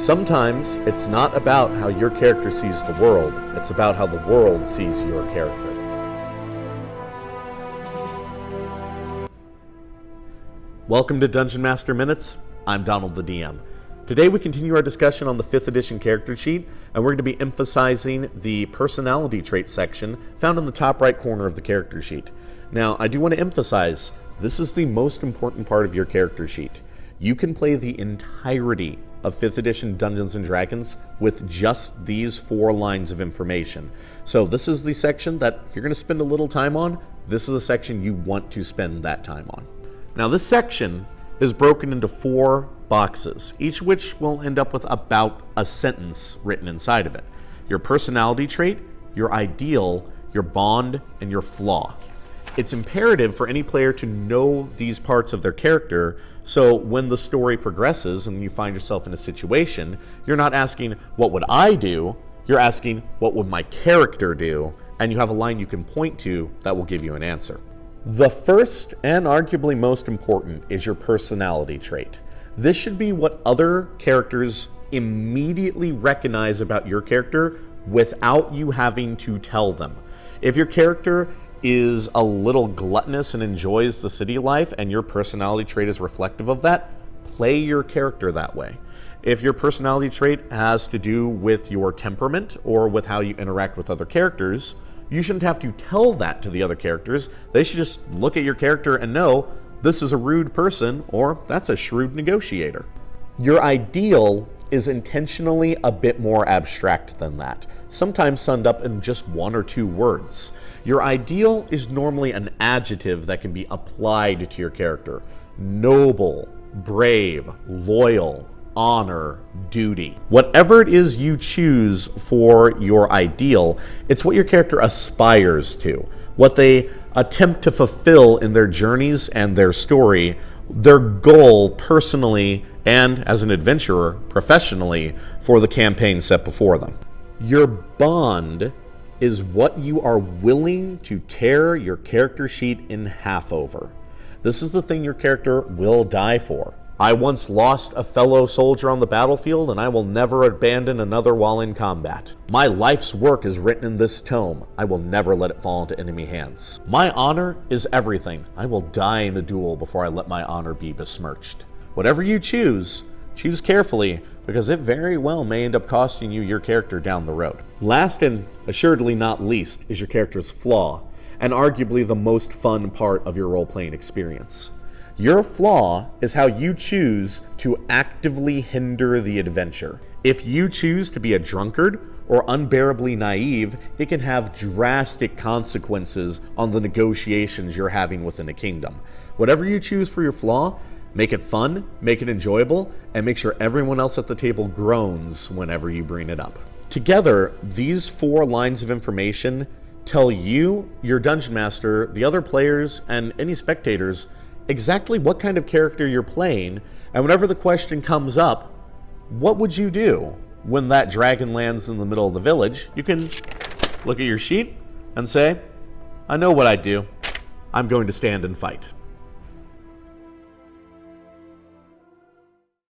Sometimes it's not about how your character sees the world, it's about how the world sees your character. Welcome to Dungeon Master Minutes. I'm Donald the DM. Today we continue our discussion on the 5th edition character sheet, and we're going to be emphasizing the personality trait section found in the top right corner of the character sheet. Now, I do want to emphasize, this is the most important part of your character sheet. You can play the entirety of 5th edition Dungeons & Dragons with just these 4 lines of information. So this is the section that, if you're going to spend a little time on, this is a section you want to spend that time on. Now this section is broken into 4 boxes, each which will end up with about a sentence written inside of it. Your personality trait, your ideal, your bond, and your flaw. It's imperative for any player to know these parts of their character, so when the story progresses and you find yourself in a situation, you're not asking, what would I do? You're asking, what would my character do? And you have a line you can point to that will give you an answer. The first and arguably most important is your personality trait. This should be what other characters immediately recognize about your character without you having to tell them. If your character is a little gluttonous and enjoys the city life and your personality trait is reflective of that, play your character that way. If your personality trait has to do with your temperament or with how you interact with other characters, you shouldn't have to tell that to the other characters. They should just look at your character and know this is a rude person or that's a shrewd negotiator. Your ideal is intentionally a bit more abstract than that, sometimes summed up in just 1 or 2 words. Your ideal is normally an adjective that can be applied to your character. Noble, brave, loyal, honor, duty. Whatever it is you choose for your ideal, it's what your character aspires to, what they attempt to fulfill in their journeys and their story, their goal personally and as an adventurer professionally for the campaign set before them. Your bond is what you are willing to tear your character sheet in half over. This is the thing your character will die for. I once lost a fellow soldier on the battlefield, and I will never abandon another while in combat. My life's work is written in this tome. I will never let it fall into enemy hands. My honor is everything. I will die in a duel before I let my honor be besmirched. Whatever you choose, choose carefully, because it very well may end up costing you your character down the road. Last and assuredly not least is your character's flaw, and arguably the most fun part of your role-playing experience. Your flaw is how you choose to actively hinder the adventure. If you choose to be a drunkard or unbearably naive, it can have drastic consequences on the negotiations you're having within a kingdom. Whatever you choose for your flaw, make it fun, make it enjoyable, and make sure everyone else at the table groans whenever you bring it up. Together, these 4 lines of information tell you, your dungeon master, the other players, and any spectators exactly what kind of character you're playing, and whenever the question comes up, what would you do when that dragon lands in the middle of the village? You can look at your sheet and say, I know what I'd do. I'm going to stand and fight.